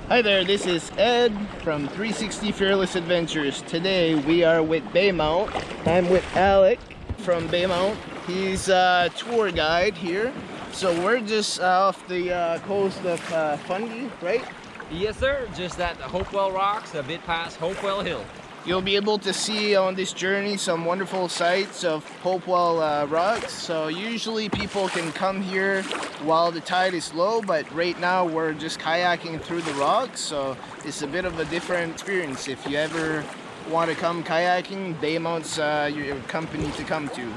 Hi there, this is Ed from 360 Fearless Adventures. Today we are with Baymount. I'm with Alec from Baymount. He's a tour guide here. So we're just off the coast of Fundy, right? Yes sir, just at the Hopewell Rocks, a bit past Hopewell Hill. You'll be able to see on this journey some wonderful sights of Hopewell Rocks. So usually people can come here while the tide is low, but right now we're just kayaking through the rocks. So it's a bit of a different experience. If you ever want to come kayaking, Baymount's your company to come to.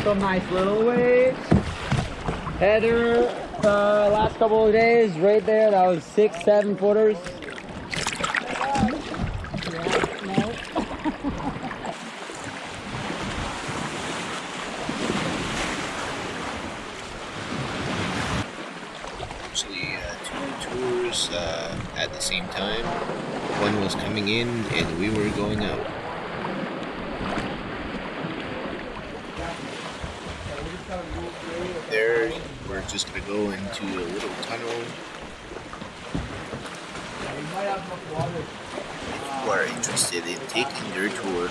Some nice little waves. Heather, last couple of days, right there, that was 6-7 footers. Actually, two tours at the same time. One was coming in and we were going out. There, we're just gonna go into a little tunnel. If you are interested in taking their tour,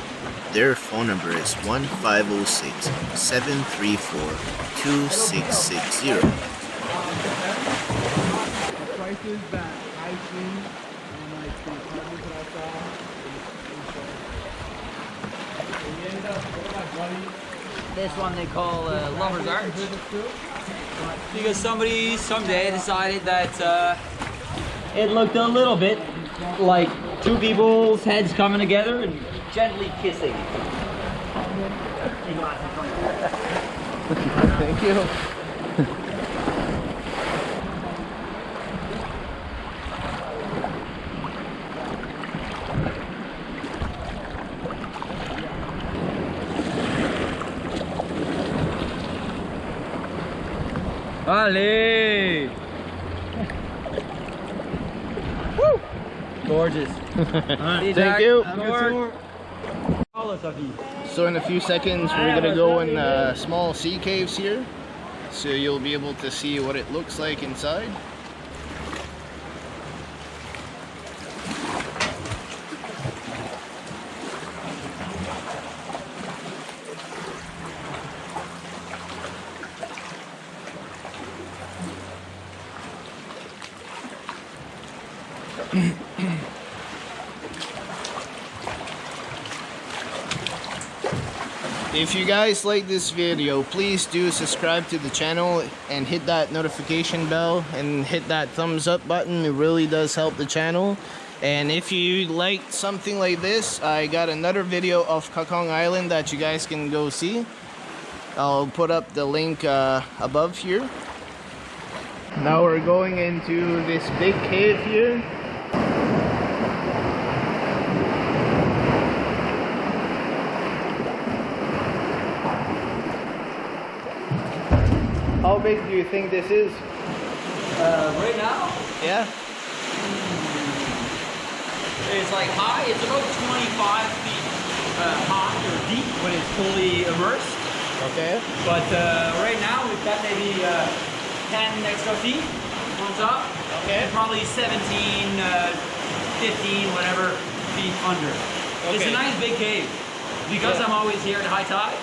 their phone number is 1-506-734-2660. Prices that I've seen on like the apartments that I saw. One of my buddies. This one they call Lover's Arch. Because somebody someday decided that it looked a little bit like two people's heads coming together and gently kissing. Thank you. Allez! Woo! Gorgeous. Thank you. So in a few seconds we're gonna go in small sea caves here, so you'll be able to see what it looks like inside. If you guys like this video, please do subscribe to the channel and hit that notification bell and hit that thumbs up button. It really does help the channel. And if you like something like this, I got another video of Kayaking Island that you guys can go see. I'll put up the link above here. Now we're going into this big cave here. How big do you think this is? Right now, Yeah? it's like high. It's about 25 feet high or deep when it's fully immersed. Okay. But right now we've got maybe 10 extra feet on top. Okay. And probably 17, 15, whatever feet under. Okay. It's a nice big cave. Because I'm always here at high tide,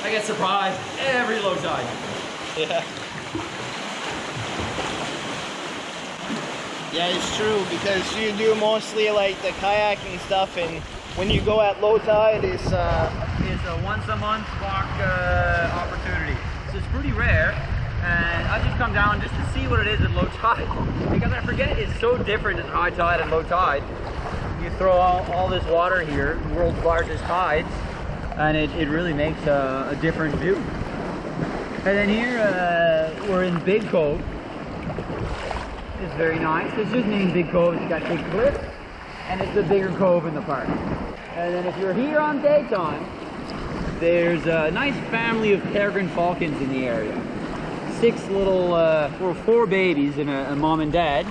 I get surprised every low tide. Yeah. Yeah, it's true, because you do mostly like the kayaking stuff, and when you go at low tide, it's a once a month walk opportunity. So it's pretty rare, and I just come down just to see what it is at low tide, because I forget it's so different at high tide and low tide. You throw all this water here, world's largest tides, and it really makes a different view. And then here we're in Big Cove. It's very nice. It's just named Big Cove. It's got big cliffs, and it's the bigger cove in the park. And then if you're here on daytime, there's a nice family of peregrine falcons in the area. 6 little, or 4 babies and a mom and dad.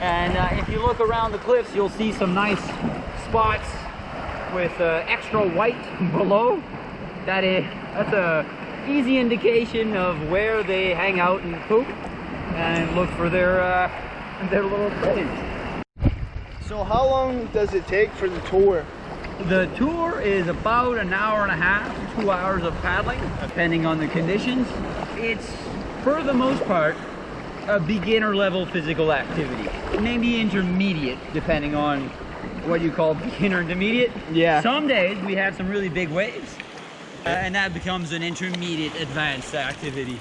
And if you look around the cliffs, you'll see some nice spots with extra white below. That's a easy indication of where they hang out and poop and look for their little kids. So how long does it take for the tour? The tour is about an hour and a half, 2 hours of paddling, depending on the conditions. It's, for the most part, a beginner level physical activity. Maybe intermediate, depending on what you call beginner intermediate. Yeah. Some days we have some really big waves, and that becomes an intermediate advanced activity.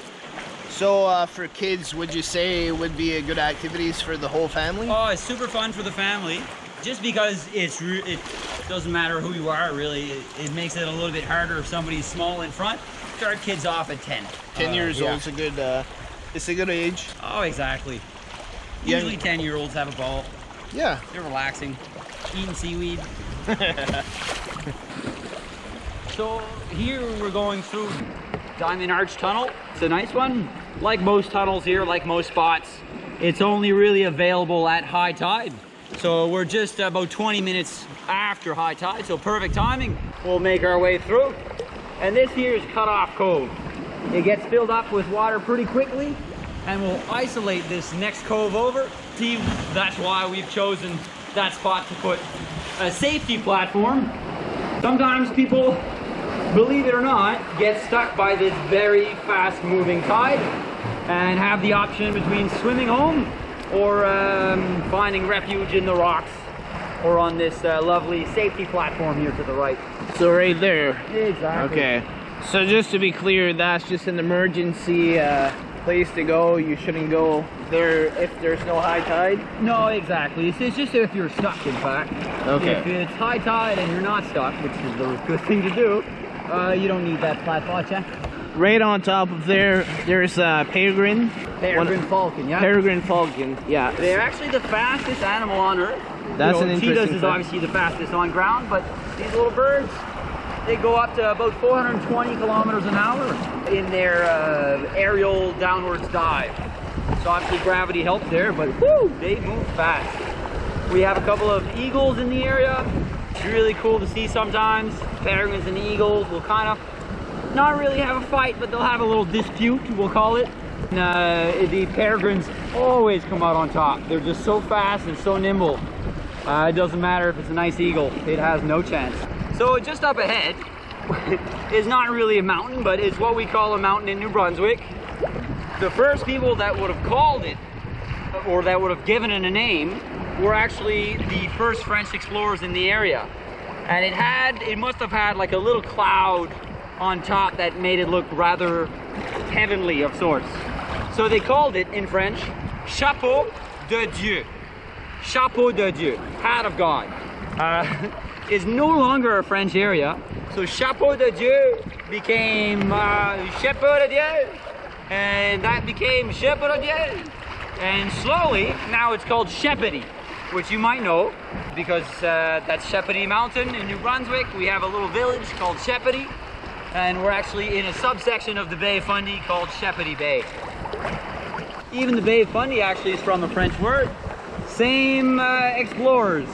So for kids, would you say it would be a good activities for the whole family? Oh, it's super fun for the family. Just because it doesn't matter who you are, really. It makes it a little bit harder if somebody's small in front. Start kids off at 10. 10 years old is a good, it's a good age. Oh, exactly. Usually 10-year-olds have a ball. Yeah. They're relaxing, eating seaweed. So here we're going through Diamond Arch Tunnel. It's a nice one. Like most tunnels here, like most spots, it's only really available at high tide. So we're just about 20 minutes after high tide, so perfect timing. We'll make our way through. And this here is Cut Off Cove. It gets filled up with water pretty quickly, and we'll isolate this next cove over. See, that's why we've chosen that spot to put a safety platform. Sometimes people, believe it or not, get stuck by this very fast moving tide and have the option between swimming home or finding refuge in the rocks or on this lovely safety platform here to the right. So right there. Exactly. Okay. So just to be clear, that's just an emergency place to go. You shouldn't go there if there's no high tide? No, exactly. It's just if you're stuck, in fact. Okay. If it's high tide and you're not stuck, which is the good thing to do, you don't need that platform, check. Right on top of there, there's a peregrine. Peregrine falcon, yeah? Peregrine falcon, yeah. They're actually the fastest animal on Earth. That's an cheetahs interesting is fact. obviously the fastest on ground, but these little birds, they go up to about 420 kilometers an hour in their aerial downwards dive. So obviously gravity helps there, but whoo, they move fast. We have a couple of eagles in the area. It's really cool to see sometimes. Peregrines and eagles will kind of not really have a fight, but they'll have a little dispute, we'll call it. The peregrines always come out on top. They're just so fast and so nimble. It doesn't matter if it's a nice eagle, it has no chance. So just up ahead is not really a mountain, but it's what we call a mountain in New Brunswick. The first people that would have called it, or that would have given it a name, were actually the first French explorers in the area. And it must have had like a little cloud on top that made it look rather heavenly of sorts. So they called it in French, Chapeau de Dieu. Chapeau de Dieu, hat of God. Is no longer a French area. So Chapeau de Dieu became Chapeau de Dieu. And that became Chapeau de Dieu. And slowly, now it's called Shepody, which you might know because that's Shepody Mountain in New Brunswick. We have a little village called Shepody, and we're actually in a subsection of the Bay of Fundy called Shepody Bay. Even the Bay of Fundy actually is from a French word. Same explorers,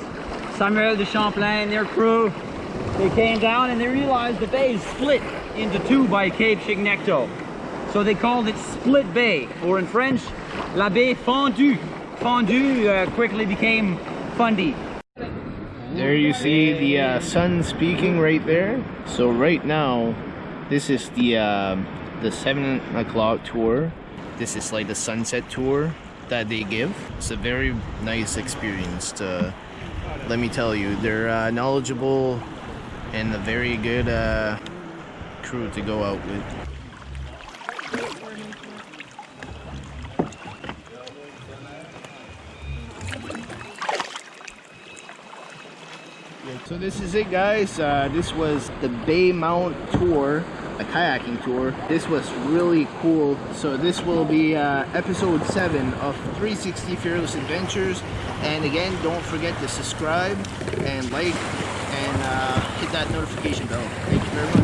Samuel de Champlain and their crew, they came down and they realized the bay is split into two by Cape Chignecto. So they called it Split Bay, or in French, La Baie Fondue. Fondue quickly became Fundy. There you see the sun speaking right there. So right now, this is the 7 o'clock tour. This is like the sunset tour that they give. It's a very nice experience to, let me tell you, they're knowledgeable and a very good crew to go out with. So this is it, guys. This was the Baymount tour, a kayaking tour. This was really cool. So this will be episode 7 of 360 Fearless Adventures. And again, don't forget to subscribe and like and that notification bell. Thank you very much.